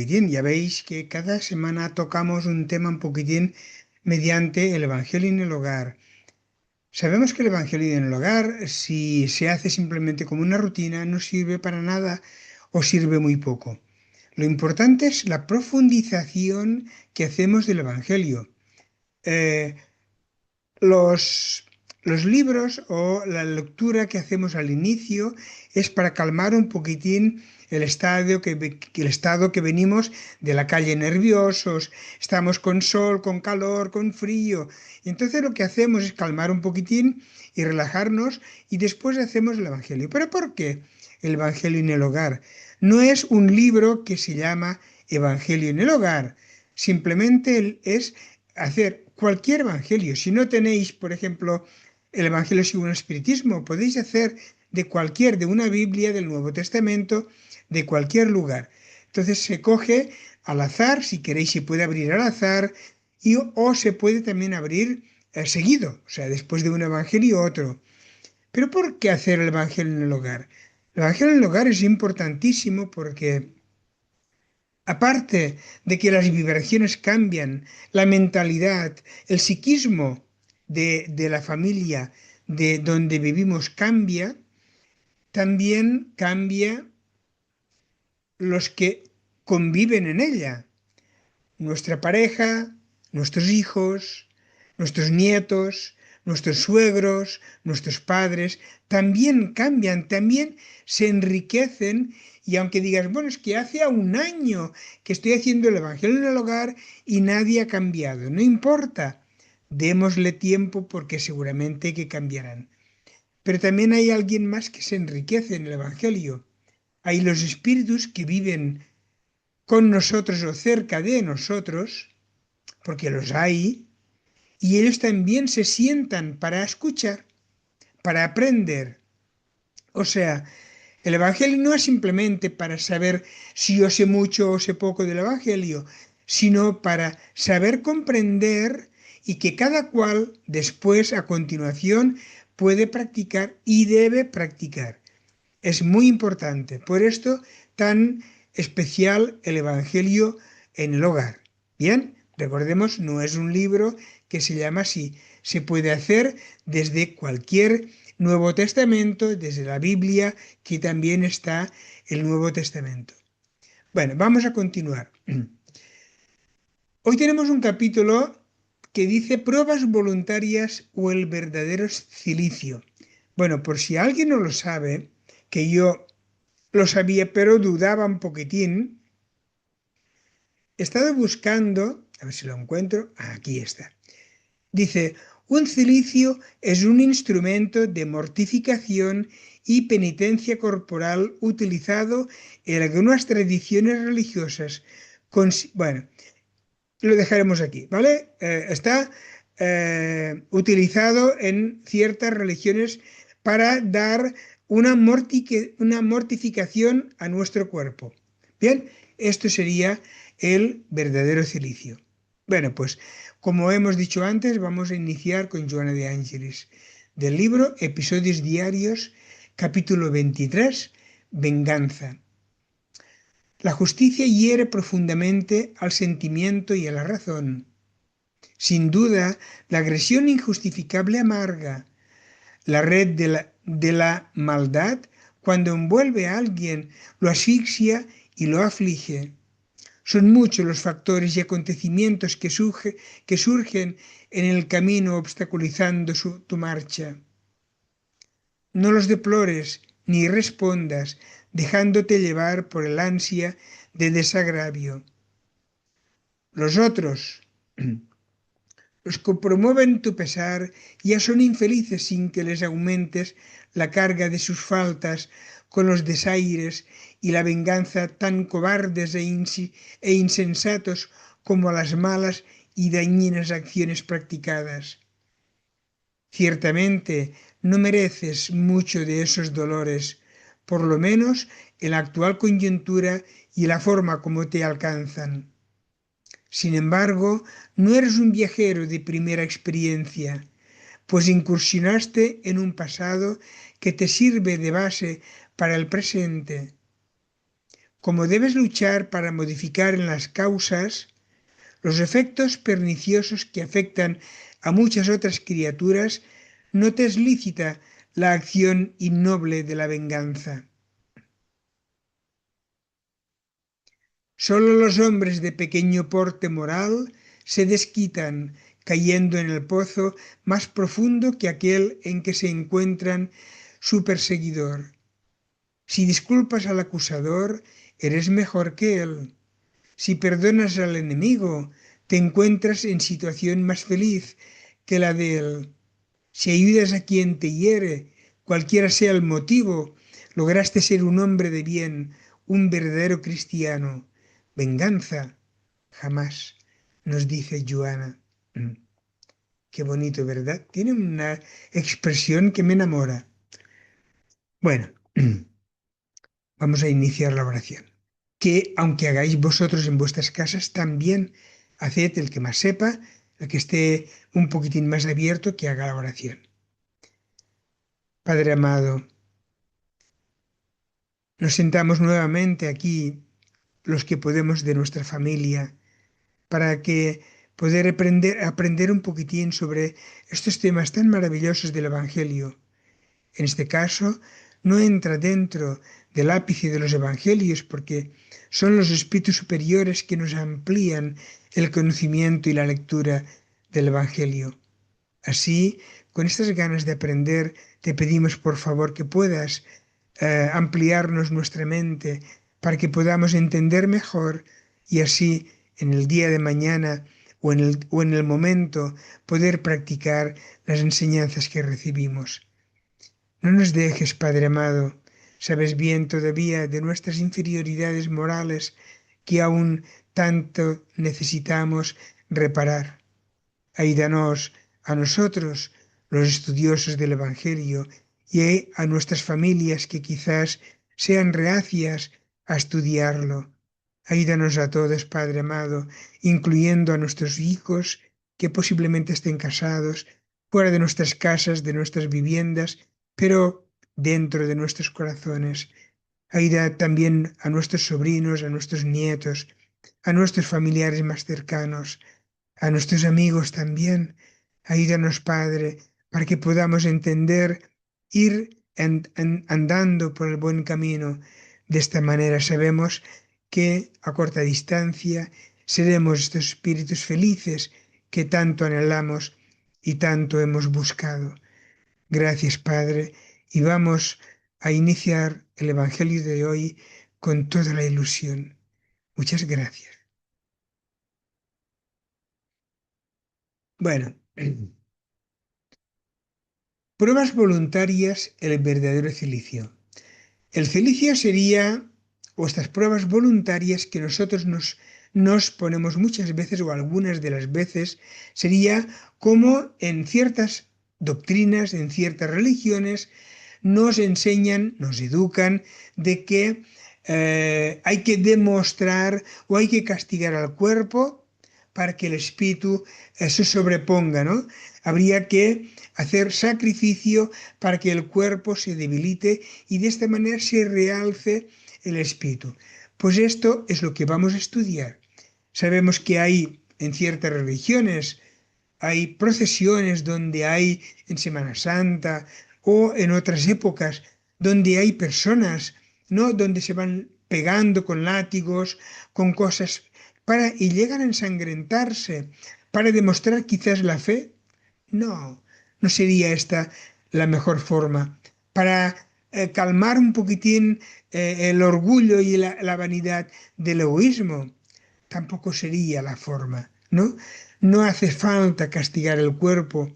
poquitín. Ya veis que cada semana tocamos un tema un poquitín mediante el Evangelio en el hogar. Sabemos que el Evangelio en el hogar, si se hace simplemente como una rutina, no sirve para nada o sirve muy poco. Lo importante es la profundización que hacemos del Evangelio. Eh, los, los libros o la lectura que hacemos al inicio es para calmar un poquitín el estado que venimos de la calle nerviosos, estamos con sol, con calor, con frío. Y entonces lo que hacemos es calmar un poquitín y relajarnos y después hacemos el Evangelio. ¿Pero por qué el Evangelio en el hogar? No es un libro que se llama Evangelio en el hogar, simplemente es hacer cualquier evangelio. Si no tenéis, por ejemplo, el evangelio según el espiritismo, podéis hacer de una Biblia del Nuevo Testamento, de cualquier lugar. Entonces se coge al azar, si queréis se puede abrir al azar, o se puede también abrir seguido, o sea, después de un evangelio otro. Pero ¿por qué hacer el evangelio en el hogar? El evangelio en el hogar es importantísimo porque aparte de que las vibraciones cambian, la mentalidad, el psiquismo de la familia de donde vivimos cambia, también cambia los que conviven en ella. Nuestra pareja, nuestros hijos, nuestros nietos, nuestros suegros, nuestros padres, también cambian, también se enriquecen. Y aunque digas, bueno, es que hace un año que estoy haciendo el Evangelio en el hogar y nadie ha cambiado, no importa, démosle tiempo porque seguramente que cambiarán. Pero también hay alguien más que se enriquece en el Evangelio. Hay los espíritus que viven con nosotros o cerca de nosotros, porque los hay, y ellos también se sientan para escuchar, para aprender. O sea, el Evangelio no es simplemente para saber si yo sé mucho o sé poco del Evangelio, sino para saber comprender y que cada cual después, a continuación, puede practicar y debe practicar. Es muy importante. Por esto, tan especial el Evangelio en el hogar. Bien, recordemos, no es un libro que se llama así. Se puede hacer desde cualquier Nuevo Testamento, desde la Biblia, que también está el Nuevo Testamento. Bueno, vamos a continuar. Hoy tenemos un capítulo que dice pruebas voluntarias o el verdadero cilicio. Bueno, por si alguien no lo sabe, que yo lo sabía, pero dudaba un poquitín. He estado buscando, a ver si lo encuentro, aquí está. Dice, un cilicio es un instrumento de mortificación y penitencia corporal utilizado en algunas tradiciones religiosas. Bueno, lo dejaremos aquí, ¿vale? Está utilizado en ciertas religiones para dar una mortificación a nuestro cuerpo. Bien, esto sería el verdadero cilicio. Bueno, pues como hemos dicho antes, vamos a iniciar con Joana de Ángelis, del libro Episodios Diarios, capítulo 23, Venganza. La justicia hiere profundamente al sentimiento y a la razón. Sin duda, la agresión injustificable amarga. La red de la maldad, cuando envuelve a alguien, lo asfixia y lo aflige. Son muchos los factores y acontecimientos que surgen en el camino obstaculizando tu marcha. No los deplores ni respondas, dejándote llevar por el ansia de desagravio. Los otros, los que promueven tu pesar, ya son infelices sin que les aumentes la carga de sus faltas con los desaires y la venganza tan cobardes e insensatos como las malas y dañinas acciones practicadas. Ciertamente no mereces mucho de esos dolores, por lo menos en la actual coyuntura y la forma como te alcanzan. Sin embargo, no eres un viajero de primera experiencia, pues incursionaste en un pasado que te sirve de base para el presente. como debes luchar para modificar en las causas los efectos perniciosos que afectan a muchas otras criaturas, no te es lícita la acción innoble de la venganza. Solo los hombres de pequeño porte moral se desquitan, cayendo en el pozo más profundo que aquel en que se encuentran su perseguidor. Si disculpas al acusador, eres mejor que él. Si perdonas al enemigo, te encuentras en situación más feliz que la de él. Si ayudas a quien te hiere, cualquiera sea el motivo, lograste ser un hombre de bien, un verdadero cristiano. Venganza, jamás, nos dice Joana. Qué bonito, ¿verdad? Tiene una expresión que me enamora. Bueno, vamos a iniciar la oración. Que aunque hagáis vosotros en vuestras casas, también haced el que más sepa, el que esté un poquitín más abierto, que haga la oración. Padre amado, nos sentamos nuevamente aquí, los que podemos de nuestra familia, para que poder aprender un poquitín sobre estos temas tan maravillosos del Evangelio. En este caso, no entra dentro del ápice de los Evangelios porque son los espíritus superiores que nos amplían el conocimiento y la lectura del Evangelio. Así, con estas ganas de aprender, te pedimos por favor que puedas ampliarnos nuestra mente para que podamos entender mejor y así en el día de mañana o en el momento poder practicar las enseñanzas que recibimos. No nos dejes, Padre amado, sabes bien todavía de nuestras inferioridades morales que aún tanto necesitamos reparar. Ayúdanos a nosotros, los estudiosos del Evangelio, y a nuestras familias que quizás sean reacias a estudiarlo. Ayúdanos a todos, Padre amado, incluyendo a nuestros hijos que posiblemente estén casados, fuera de nuestras casas, de nuestras viviendas, pero dentro de nuestros corazones. Ayuda también a nuestros sobrinos, a nuestros nietos, a nuestros familiares más cercanos, a nuestros amigos también. Ayúdanos, Padre, para que podamos entender, ir andando por el buen camino. De esta manera sabemos que a corta distancia seremos estos espíritus felices que tanto anhelamos y tanto hemos buscado. Gracias, Padre, y vamos a iniciar el Evangelio de hoy con toda la ilusión. Muchas gracias. Bueno, pruebas voluntarias, el verdadero celicio. El celicio sería, o estas pruebas voluntarias que nosotros nos ponemos muchas veces o algunas de las veces, sería como en ciertas doctrinas, en ciertas religiones, nos enseñan, nos educan de que hay que demostrar o hay que castigar al cuerpo para que el espíritu se sobreponga, ¿no? Habría que hacer sacrificio para que el cuerpo se debilite y de esta manera se realce el espíritu. Pues esto es lo que vamos a estudiar. Sabemos que hay en ciertas religiones, hay procesiones donde hay en Semana Santa o en otras épocas donde hay personas, ¿no? Donde se van pegando con látigos, con cosas, y llegan a ensangrentarse para demostrar quizás la fe. No, no sería esta la mejor forma. Para calmar un poquitín el orgullo y la vanidad del egoísmo, tampoco sería la forma, ¿no? No hace falta castigar el cuerpo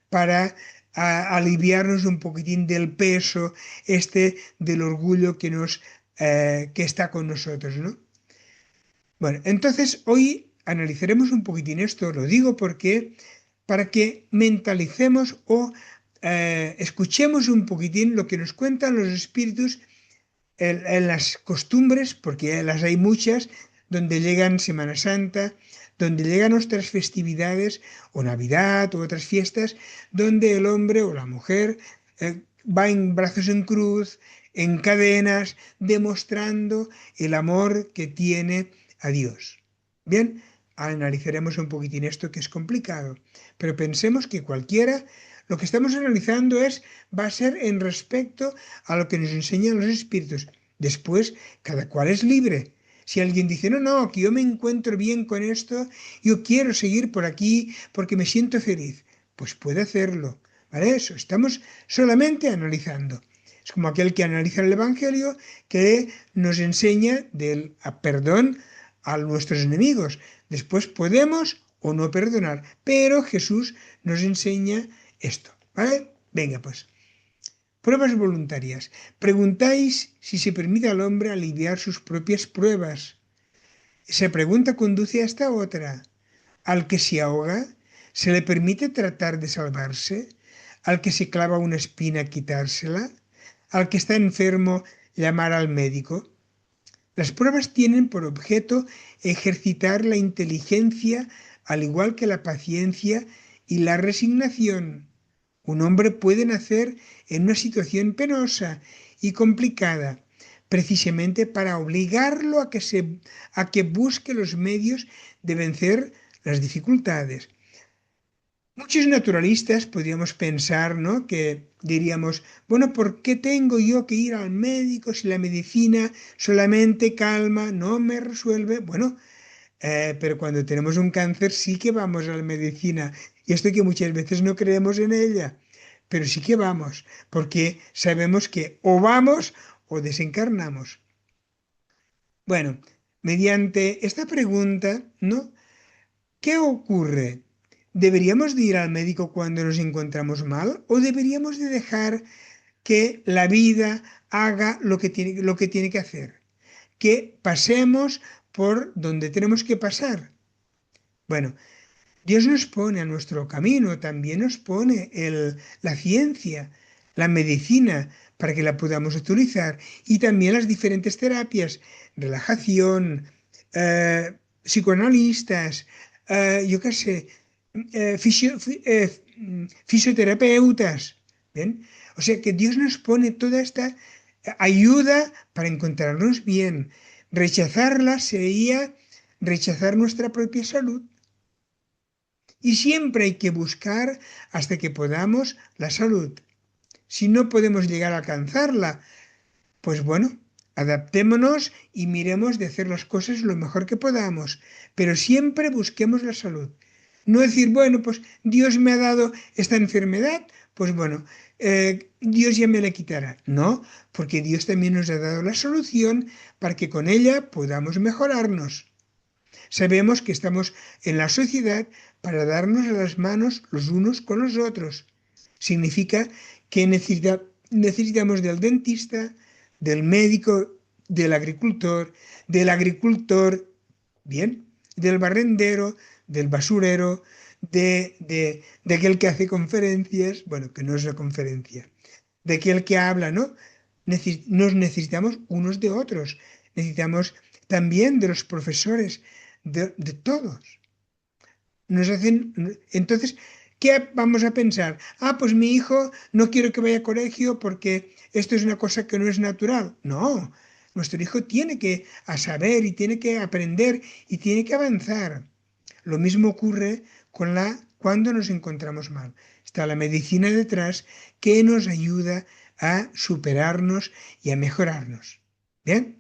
para aliviarnos un poquitín del peso del orgullo que está con nosotros, ¿no? Bueno, entonces hoy analizaremos un poquitín esto, lo digo porque para que mentalicemos o escuchemos un poquitín lo que nos cuentan los espíritus en las costumbres, porque las hay muchas, donde llegan Semana Santa, donde llegan otras festividades, o Navidad, o otras fiestas, donde el hombre o la mujer va en brazos en cruz, en cadenas, demostrando el amor que tiene a Dios. Bien, analizaremos un poquitín esto que es complicado, pero pensemos que cualquiera, lo que estamos analizando va a ser en respecto a lo que nos enseñan los espíritus. Después, cada cual es libre. Si alguien dice, no, no, que yo me encuentro bien con esto, yo quiero seguir por aquí porque me siento feliz, pues puede hacerlo. ¿Vale? Eso, estamos solamente analizando. Es como aquel que analiza el Evangelio que nos enseña del perdón a nuestros enemigos. Después podemos o no perdonar, pero Jesús nos enseña esto. ¿Vale? Venga, pues. Pruebas voluntarias. Preguntáis si se permite al hombre aliviar sus propias pruebas. Esa pregunta conduce a esta otra. Al que se ahoga, ¿se le permite tratar de salvarse? ¿Al que se clava una espina, quitársela? ¿Al que está enfermo, llamar al médico? Las pruebas tienen por objeto ejercitar la inteligencia, al igual que la paciencia y la resignación. Un hombre puede nacer en una situación penosa y complicada, precisamente para obligarlo a que busque los medios de vencer las dificultades. Muchos naturalistas podríamos pensar, ¿no? Que diríamos, bueno, ¿por qué tengo yo que ir al médico si la medicina solamente calma, no me resuelve? Bueno, pero cuando tenemos un cáncer sí que vamos a la medicina. Y esto que muchas veces no creemos en ella, pero sí que vamos, porque sabemos que o vamos o desencarnamos. Bueno, mediante esta pregunta, ¿no? ¿Qué ocurre? ¿Deberíamos de ir al médico cuando nos encontramos mal o deberíamos de dejar que la vida haga lo que tiene que hacer? Que pasemos por donde tenemos que pasar. Bueno, Dios nos pone a nuestro camino, también nos pone la ciencia, la medicina, para que la podamos utilizar y también las diferentes terapias, relajación, psicoanalistas, yo qué sé, fisioterapeutas. ¿Bien? O sea que Dios nos pone toda esta ayuda para encontrarnos bien. Rechazarla sería rechazar nuestra propia salud. Y siempre hay que buscar hasta que podamos la salud. Si no podemos llegar a alcanzarla, pues bueno, adaptémonos y miremos de hacer las cosas lo mejor que podamos, pero siempre busquemos la salud. No decir, bueno, pues Dios me ha dado esta enfermedad, pues bueno, Dios ya me la quitará. No, porque Dios también nos ha dado la solución para que con ella podamos mejorarnos. Sabemos que estamos en la sociedad para darnos las manos los unos con los otros. Significa que necesitamos del dentista, del médico, del agricultor, bien, del barrendero, del basurero, de aquel que hace conferencias, bueno, que no es una conferencia, de aquel que habla, ¿no? Nos necesitamos unos de otros, necesitamos también de los profesores, de todos. Entonces, ¿qué vamos a pensar? Ah, pues mi hijo no quiero que vaya a colegio porque esto es una cosa que no es natural. No, nuestro hijo tiene que saber y tiene que aprender y tiene que avanzar. Lo mismo ocurre cuando nos encontramos mal. Está la medicina detrás que nos ayuda a superarnos y a mejorarnos. ¿Bien?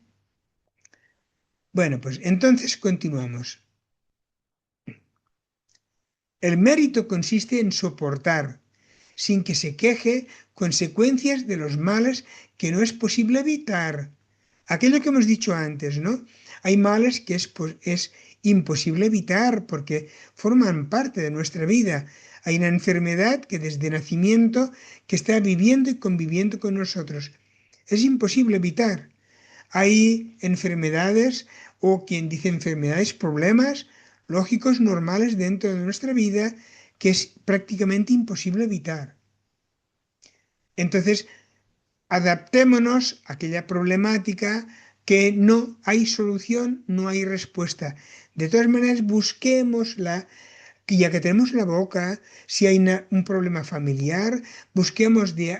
Bueno, pues entonces continuamos. El mérito consiste en soportar, sin que se queje, consecuencias de los males que no es posible evitar. Aquello que hemos dicho antes, ¿no? Hay males que es imposible evitar porque forman parte de nuestra vida. Hay una enfermedad que desde nacimiento que está viviendo y conviviendo con nosotros. Es imposible evitar. Hay enfermedades o quien dice enfermedades, problemas lógicos normales dentro de nuestra vida que es prácticamente imposible evitar. Entonces, adaptémonos a aquella problemática que no hay solución, no hay respuesta. De todas maneras, busquémosla, que ya que tenemos la boca, si hay un problema familiar, busquemos de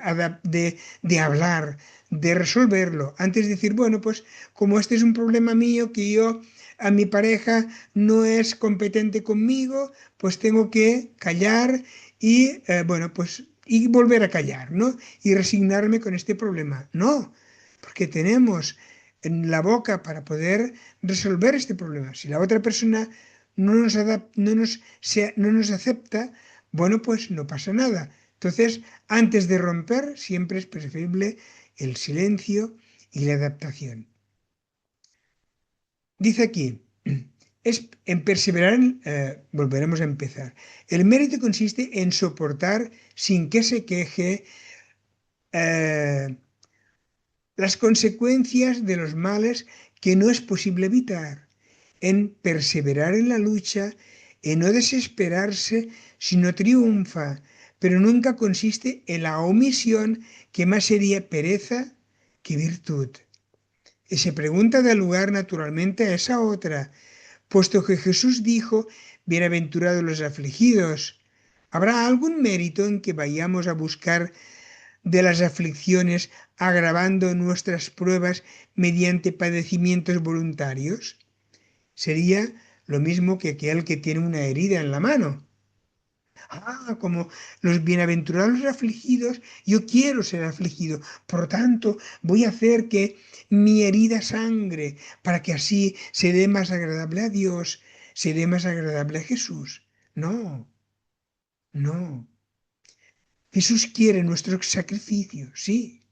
hablar, de resolverlo, antes de decir, bueno, pues como este es un problema mío, que yo a mi pareja no es competente conmigo, pues tengo que callar y, bueno, pues y volver a callar, ¿no? Y resignarme con este problema. No, porque tenemos en la boca para poder resolver este problema. Si la otra persona no nos acepta, bueno, pues no pasa nada. Entonces, antes de romper, siempre es preferible el silencio y la adaptación. Dice aquí, es en perseverar, volveremos a empezar. El mérito consiste en soportar sin que se queje eh, las consecuencias de los males que no es posible evitar, en perseverar en la lucha, en no desesperarse si no triunfa, pero nunca consiste en la omisión, que más sería pereza que virtud. Y se pregunta da lugar naturalmente a esa otra, puesto que Jesús dijo, bienaventurados los afligidos. ¿Habrá algún mérito en que vayamos a buscar de las aflicciones agravando nuestras pruebas mediante padecimientos voluntarios? Sería lo mismo que aquel que tiene una herida en la mano. Ah, como los bienaventurados afligidos, yo quiero ser afligido. Por tanto, voy a hacer que mi herida sangre para que así se dé más agradable a Dios, se dé más agradable a Jesús. No, no. Jesús quiere nuestro sacrificio, sí,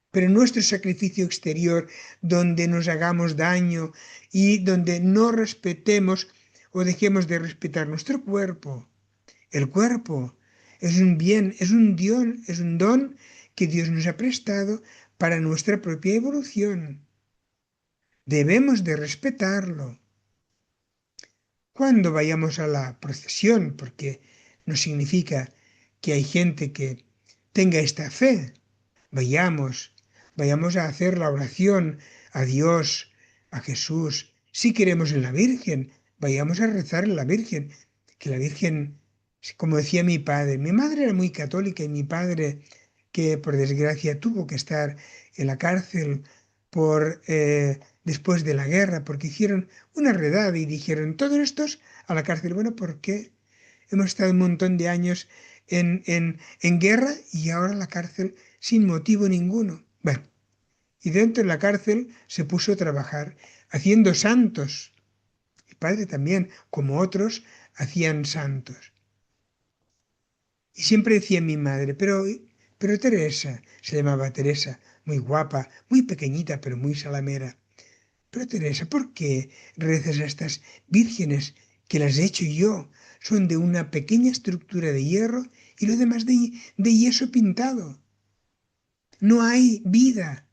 pero nuestro sacrificio exterior, donde nos hagamos daño y donde no respetemos o dejemos de respetar nuestro cuerpo. El cuerpo es un bien, es un don que Dios nos ha prestado para nuestra propia evolución. Debemos de respetarlo. Cuando vayamos a la procesión, porque no significa que hay gente que tenga esta fe, vayamos, vayamos a hacer la oración a Dios, a Jesús. Si queremos en la Virgen, vayamos a rezar en la Virgen, que la Virgen, como decía mi madre era muy católica y mi padre, que por desgracia tuvo que estar en la cárcel después de la guerra, porque hicieron una redada y dijeron, todos estos a la cárcel. Bueno, ¿por qué? Hemos estado un montón de años en guerra y ahora en la cárcel sin motivo ninguno. Bueno, y dentro de la cárcel se puso a trabajar haciendo santos. Mi padre también, como otros, hacían santos. Y siempre decía mi madre, pero Teresa, se llamaba Teresa, muy guapa, muy pequeñita, pero muy salamera. Pero Teresa, ¿por qué rezas a estas vírgenes que las he hecho yo? Son de una pequeña estructura de hierro y lo demás de yeso pintado. No hay vida.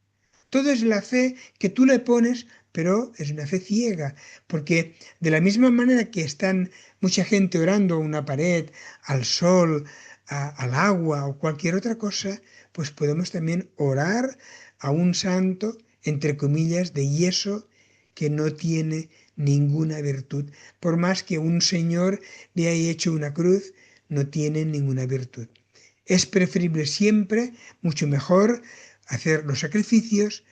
Todo es la fe que tú le pones, pero es una fe ciega, porque de la misma manera que están mucha gente orando a una pared, al sol, al agua o cualquier otra cosa, pues podemos también orar a un santo, entre comillas, de yeso que no tiene ninguna virtud. Por más que un señor le haya hecho una cruz, no tiene ninguna virtud. Es preferible siempre, mucho mejor, hacer los sacrificios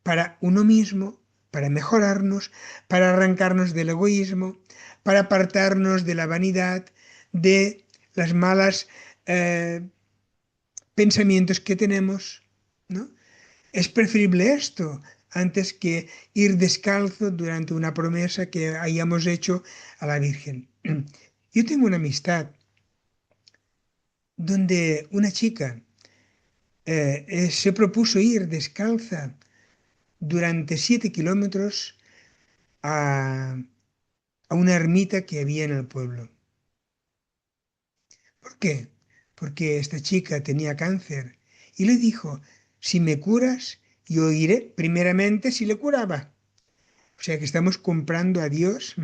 para uno mismo, para mejorarnos, para arrancarnos del egoísmo, para apartarnos de la vanidad, de las malas pensamientos que tenemos, ¿no? Es preferible esto antes que ir descalzo durante una promesa que hayamos hecho a la Virgen. Yo tengo una amistad donde una chica se propuso ir descalza durante 7 kilómetros a una ermita que había en el pueblo. ¿Por qué? Porque esta chica tenía cáncer y le dijo, si me curas, yo iré primeramente si le curaba. O sea que estamos comprando a Dios,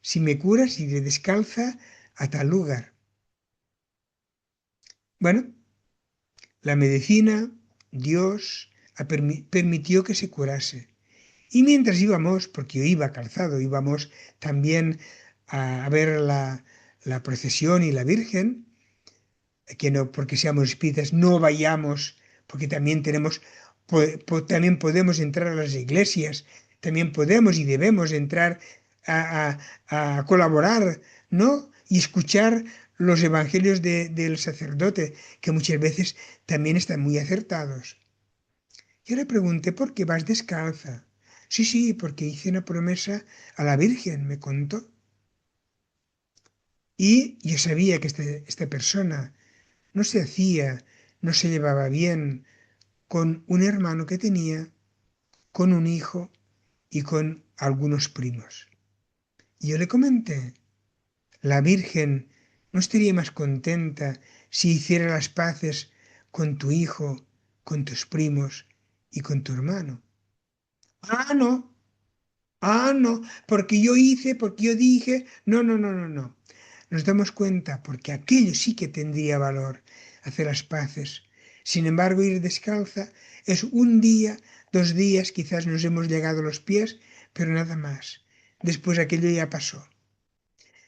si me curas, iré descalza a tal lugar. Bueno, la medicina, Dios, permitió que se curase. Y mientras íbamos, porque yo iba calzado, íbamos también a ver la procesión y la Virgen, que no porque seamos espíritas, no vayamos, porque también tenemos También podemos entrar a las iglesias, también podemos y debemos entrar a colaborar, ¿no? Y escuchar los evangelios del sacerdote, que muchas veces también están muy acertados. Yo le pregunté, ¿por qué vas descalza? Sí, sí, porque hice una promesa a la Virgen, me contó. Y yo sabía que esta persona no se llevaba bien con un hermano que tenía, con un hijo y con algunos primos. Y yo le comenté, la Virgen no estaría más contenta si hiciera las paces con tu hijo, con tus primos y con tu hermano. Ah, no, no, porque yo dije, no, no, no, no, no. Nos damos cuenta porque aquello sí que tendría valor, hacer las paces. Sin embargo, ir descalza es un día, 2 días, quizás nos hemos llegado a los pies, pero nada más. Después aquello ya pasó.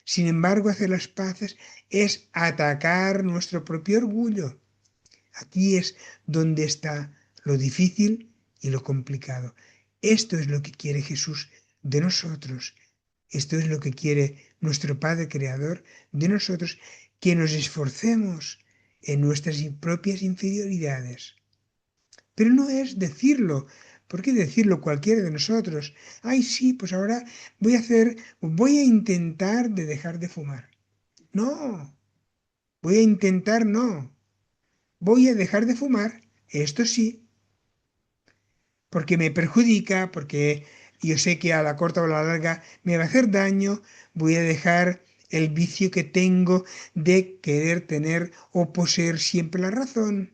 Sin embargo, hacer las paces es atacar nuestro propio orgullo. Aquí es donde está lo difícil y lo complicado. Esto es lo que quiere Jesús de nosotros. Esto es lo que quiere nuestro Padre Creador de nosotros, que nos esforcemos en nuestras propias inferioridades. Pero no es decirlo. ¿Por qué decirlo cualquiera de nosotros? Ay, sí, pues ahora voy a intentar de dejar de fumar. No, voy a intentar no. Voy a dejar de fumar, esto sí, porque me perjudica, porque yo sé que a la corta o a la larga me va a hacer daño, voy a dejar el vicio que tengo de querer tener o poseer siempre la razón.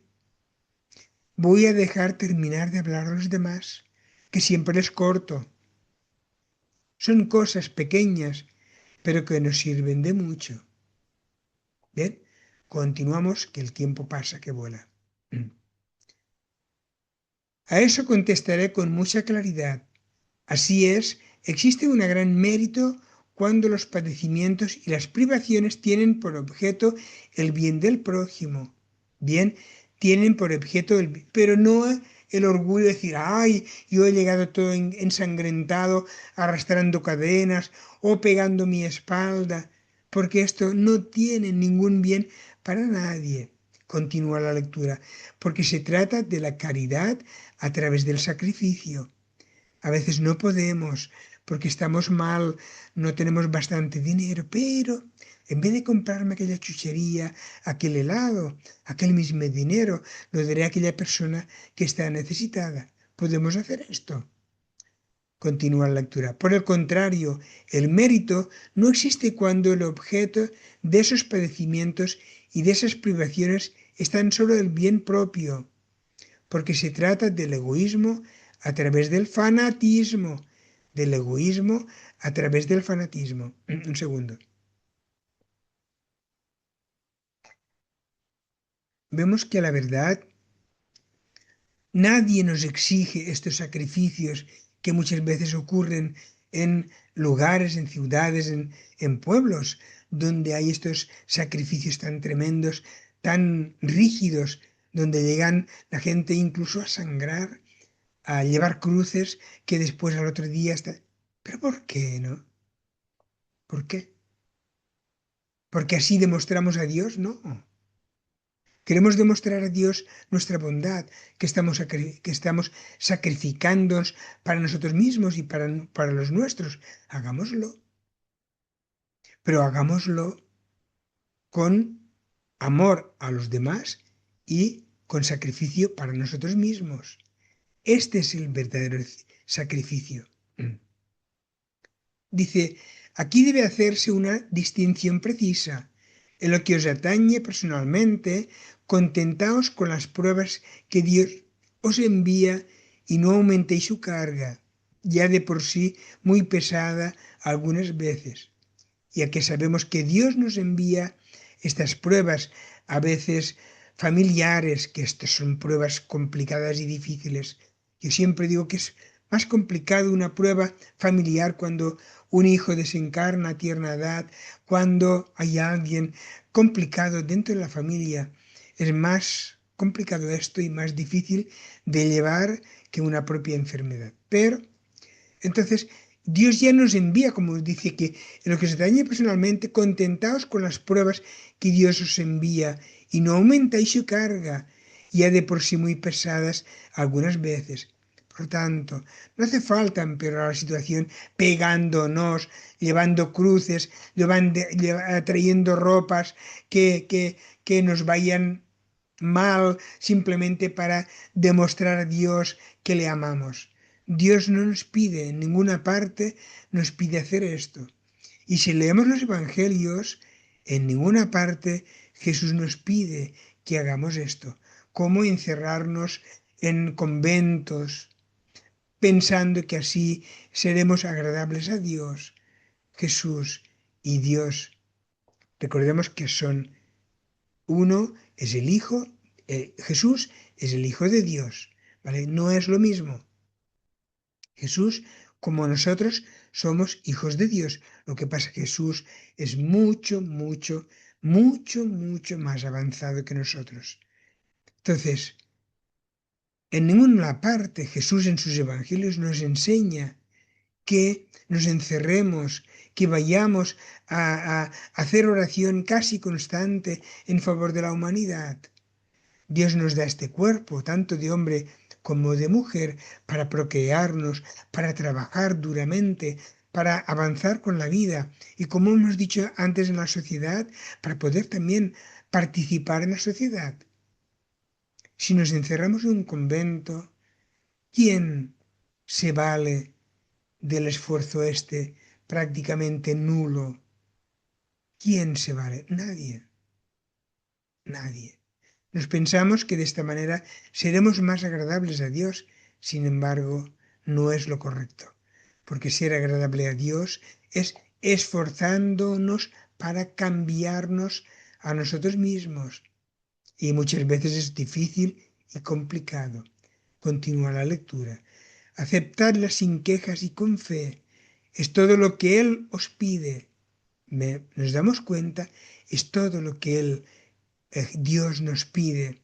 Voy a dejar terminar de hablar a los demás, que siempre les corto. Son cosas pequeñas, pero que nos sirven de mucho. Bien, continuamos, que el tiempo pasa, que vuela. A eso contestaré con mucha claridad. Así es, existe un gran mérito cuando los padecimientos y las privaciones tienen por objeto el bien del prójimo. Bien, tienen por objeto pero no el orgullo de decir, ay, yo he llegado todo ensangrentado, arrastrando cadenas o pegando mi espalda, porque esto no tiene ningún bien para nadie. Continúa la lectura, porque se trata de la caridad a través del sacrificio. A veces no podemos porque estamos mal, no tenemos bastante dinero, pero en vez de comprarme aquella chuchería, aquel helado, aquel mismo dinero, lo daré a aquella persona que está necesitada. ¿Podemos hacer esto? Continúa la lectura. Por el contrario, el mérito no existe cuando el objeto de esos padecimientos y de esas privaciones es tan solo el bien propio, porque se trata del egoísmo a través del fanatismo, del egoísmo a través del fanatismo. Un segundo. Vemos que la verdad, nadie nos exige estos sacrificios que muchas veces ocurren en lugares, en ciudades, en pueblos, donde hay estos sacrificios tan tremendos, tan rígidos, donde llegan la gente incluso a sangrar, a llevar cruces que después al otro día está. ¿Pero por qué no? ¿Por qué? ¿Porque así demostramos a Dios? No. Queremos demostrar a Dios nuestra bondad, que estamos sacrificándonos para nosotros mismos y para los nuestros. Hagámoslo. Pero hagámoslo con amor a los demás y con sacrificio para nosotros mismos. Este es el verdadero sacrificio. Dice, aquí debe hacerse una distinción precisa. En lo que os atañe personalmente, contentaos con las pruebas que Dios os envía y no aumentéis su carga, ya de por sí muy pesada algunas veces. Ya que sabemos que Dios nos envía estas pruebas, a veces familiares, que estas son pruebas complicadas y difíciles. Yo siempre digo que es más complicado una prueba familiar cuando un hijo desencarna a tierna edad, cuando hay alguien complicado dentro de la familia. Es más complicado esto y más difícil de llevar que una propia enfermedad. Pero entonces Dios ya nos envía, como dice que en lo que se dañe personalmente, contentaos con las pruebas que Dios os envía y no aumentáis su carga, ya de por sí muy pesadas algunas veces. Por tanto, no hace falta empeorar la situación pegándonos, llevando cruces, trayendo ropas que nos vayan mal simplemente para demostrar a Dios que le amamos. Dios no nos pide, en ninguna parte nos pide hacer esto. Y si leemos los evangelios, en ninguna parte Jesús nos pide que hagamos esto. Como encerrarnos en conventos, pensando que así seremos agradables a Dios. Jesús y Dios, recordemos que son uno, es el Hijo, Jesús es el Hijo de Dios, ¿vale? No es lo mismo. Jesús, como nosotros, somos hijos de Dios. Lo que pasa es que Jesús es mucho, mucho, mucho, mucho más avanzado que nosotros. Entonces, en ninguna parte Jesús en sus evangelios nos enseña que nos encerremos, que vayamos a hacer oración casi constante en favor de la humanidad. Dios nos da este cuerpo, tanto de hombre como de mujer, para procrearnos, para trabajar duramente, para avanzar con la vida y, como hemos dicho antes, en la sociedad, para poder también participar en la sociedad. Si nos encerramos en un convento, ¿quién se vale del esfuerzo este prácticamente nulo? ¿Quién se vale? Nadie, nadie. Nos pensamos que de esta manera seremos más agradables a Dios, sin embargo, no es lo correcto, porque ser agradable a Dios es esforzándonos para cambiarnos a nosotros mismos, y muchas veces es difícil y complicado. Continúa la lectura. Aceptadla sin quejas y con fe. Es todo lo que Él os pide. Nos damos cuenta, es todo lo que Dios nos pide,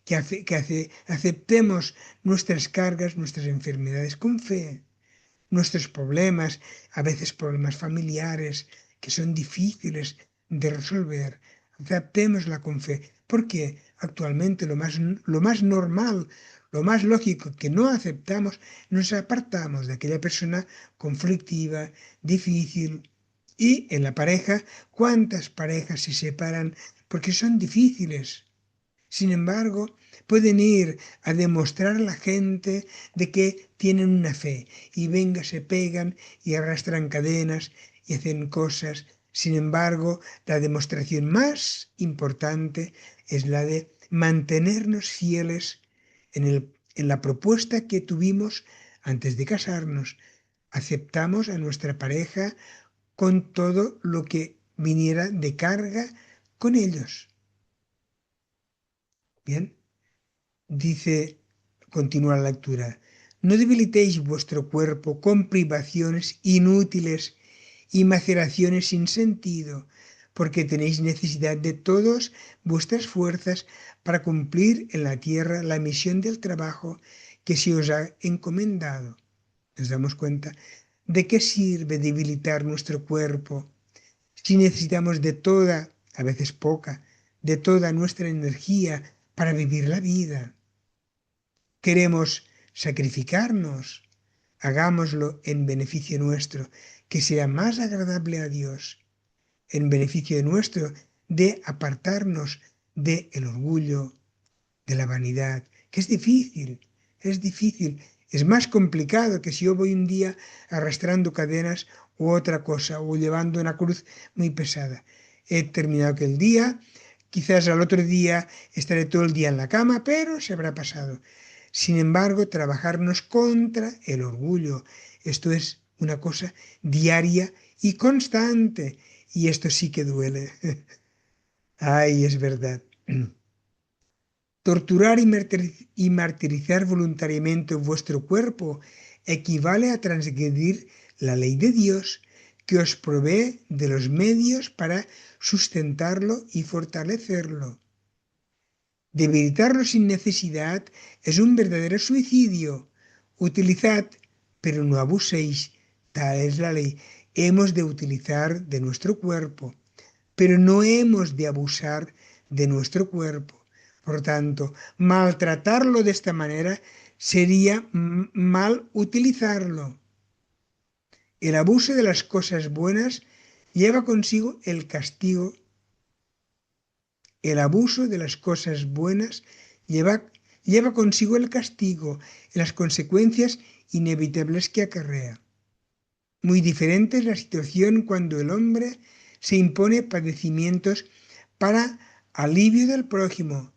que aceptemos nuestras cargas, nuestras enfermedades con fe, nuestros problemas, a veces problemas familiares que son difíciles de resolver, aceptémosla con fe, porque actualmente lo más normal, lo más lógico que no aceptamos, nos apartamos de aquella persona conflictiva, difícil. Y en la pareja, ¿cuántas parejas se separan porque son difíciles? Sin embargo, pueden ir a demostrar a la gente de que tienen una fe y venga, se pegan y arrastran cadenas y hacen cosas. Sin embargo, la demostración más importante es la de mantenernos fieles en la propuesta que tuvimos antes de casarnos. Aceptamos a nuestra pareja con todo lo que viniera de carga con ellos. Bien. Dice, continúa la lectura, no debilitéis vuestro cuerpo con privaciones inútiles y maceraciones sin sentido, porque tenéis necesidad de todas vuestras fuerzas para cumplir en la tierra la misión del trabajo que se os ha encomendado. Nos damos cuenta de qué sirve debilitar nuestro cuerpo si necesitamos de toda, a veces poca, de toda nuestra energía para vivir la vida. Queremos sacrificarnos, hagámoslo en beneficio nuestro, que sea más agradable a Dios, en beneficio nuestro de apartarnos del orgullo, de la vanidad, que es difícil, es más complicado que si yo voy un día arrastrando cadenas u otra cosa, o llevando una cruz muy pesada. He terminado aquel día, quizás al otro día estaré todo el día en la cama, pero se habrá pasado. Sin embargo, trabajarnos contra el orgullo. Esto es una cosa diaria y constante. Y esto sí que duele. Ay, es verdad. Torturar y martirizar voluntariamente vuestro cuerpo equivale a transgredir la ley de Dios que os provee de los medios para sustentarlo y fortalecerlo. Debilitarlo sin necesidad es un verdadero suicidio. Utilizad, pero no abuséis. Tal es la ley. Hemos de utilizar de nuestro cuerpo, pero no hemos de abusar de nuestro cuerpo. Por tanto, maltratarlo de esta manera sería mal utilizarlo. El abuso de las cosas buenas lleva consigo el castigo. El abuso de las cosas buenas lleva consigo el castigo y las consecuencias inevitables que acarrea. Muy diferente es la situación cuando el hombre se impone padecimientos para alivio del prójimo.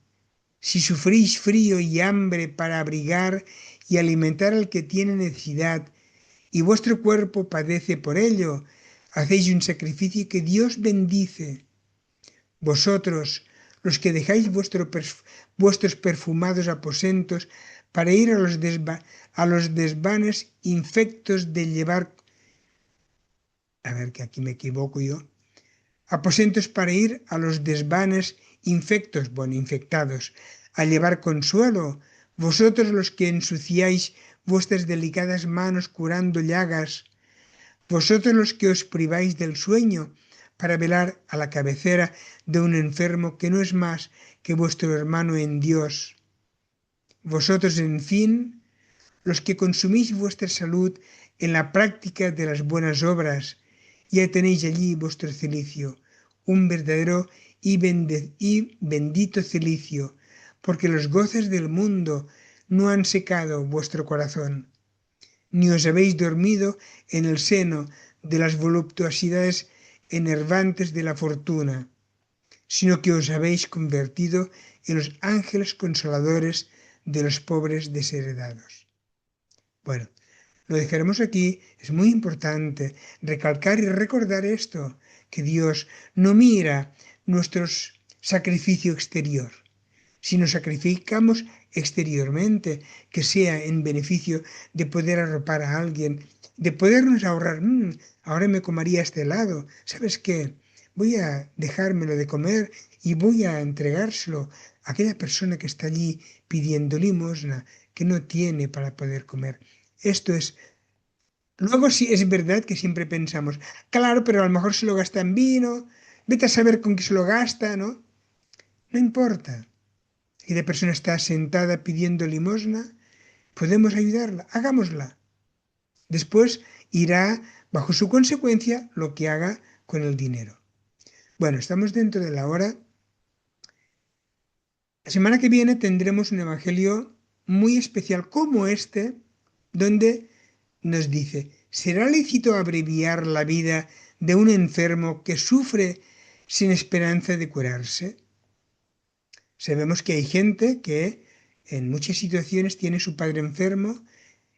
Si sufrís frío y hambre para abrigar y alimentar al que tiene necesidad, y vuestro cuerpo padece por ello, hacéis un sacrificio que Dios bendice. Vosotros, los que dejáis vuestros perfumados aposentos para ir a los desvanes infectos de llevar, a ver que aquí me equivoco yo, aposentos para ir a los desvanes infectos, bueno, infectados, a llevar consuelo, vosotros los que ensuciáis vuestras delicadas manos curando llagas, vosotros los que os priváis del sueño para velar a la cabecera de un enfermo que no es más que vuestro hermano en Dios. Vosotros, en fin, los que consumís vuestra salud en la práctica de las buenas obras, ya tenéis allí vuestro cilicio, un verdadero y bendito cilicio, porque los goces del mundo no han secado vuestro corazón, ni os habéis dormido en el seno de las voluptuosidades enervantes de la fortuna, sino que os habéis convertido en los ángeles consoladores de los pobres desheredados. Bueno, lo dejaremos aquí. Es muy importante recalcar y recordar esto, que Dios no mira nuestro sacrificio exterior. Si nos sacrificamos exteriormente, que sea en beneficio de poder arropar a alguien, de podernos ahorrar, ahora me comería este helado, ¿sabes qué? Voy a dejármelo de comer y voy a entregárselo a aquella persona que está allí pidiendo limosna, que no tiene para poder comer. Esto es. Luego sí es verdad que siempre pensamos, claro, pero a lo mejor se lo gasta en vino, vete a saber con qué se lo gasta, ¿no? No importa. Y la persona está sentada pidiendo limosna, podemos ayudarla, hagámosla. Después irá bajo su consecuencia lo que haga con el dinero. Bueno, estamos dentro de la hora. La semana que viene tendremos un evangelio muy especial como este, donde nos dice, ¿será lícito abreviar la vida de un enfermo que sufre sin esperanza de curarse? Sabemos que hay gente que en muchas situaciones tiene su padre enfermo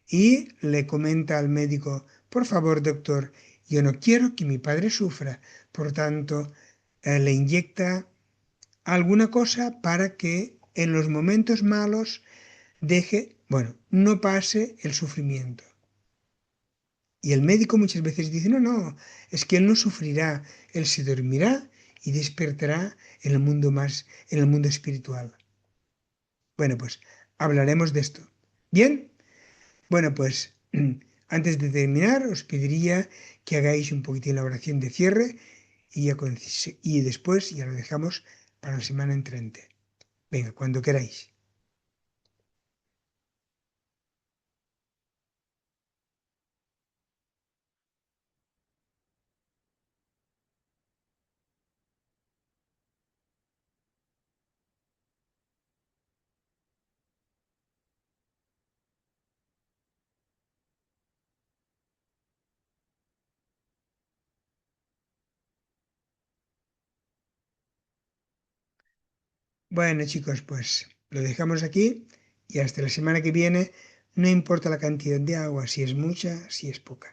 y le comenta al médico, por favor, doctor, yo no quiero que mi padre sufra, por tanto, le inyecta alguna cosa para que en los momentos malos no pase el sufrimiento. Y el médico muchas veces dice, no, no, es que él no sufrirá, él se dormirá y despertará en el mundo espiritual. Bueno, pues hablaremos de esto. ¿Bien? Bueno, pues antes de terminar os pediría que hagáis un poquitín la oración de cierre y después ya lo dejamos para la semana entrante. Venga, cuando queráis. Bueno, chicos, pues lo dejamos aquí y hasta la semana que viene. No importa la cantidad de agua, si es mucha, si es poca.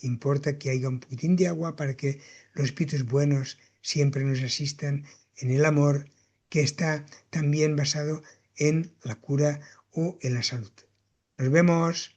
Importa que haya un poquitín de agua para que los espíritus buenos siempre nos asistan en el amor que está también basado en la cura o en la salud. Nos vemos.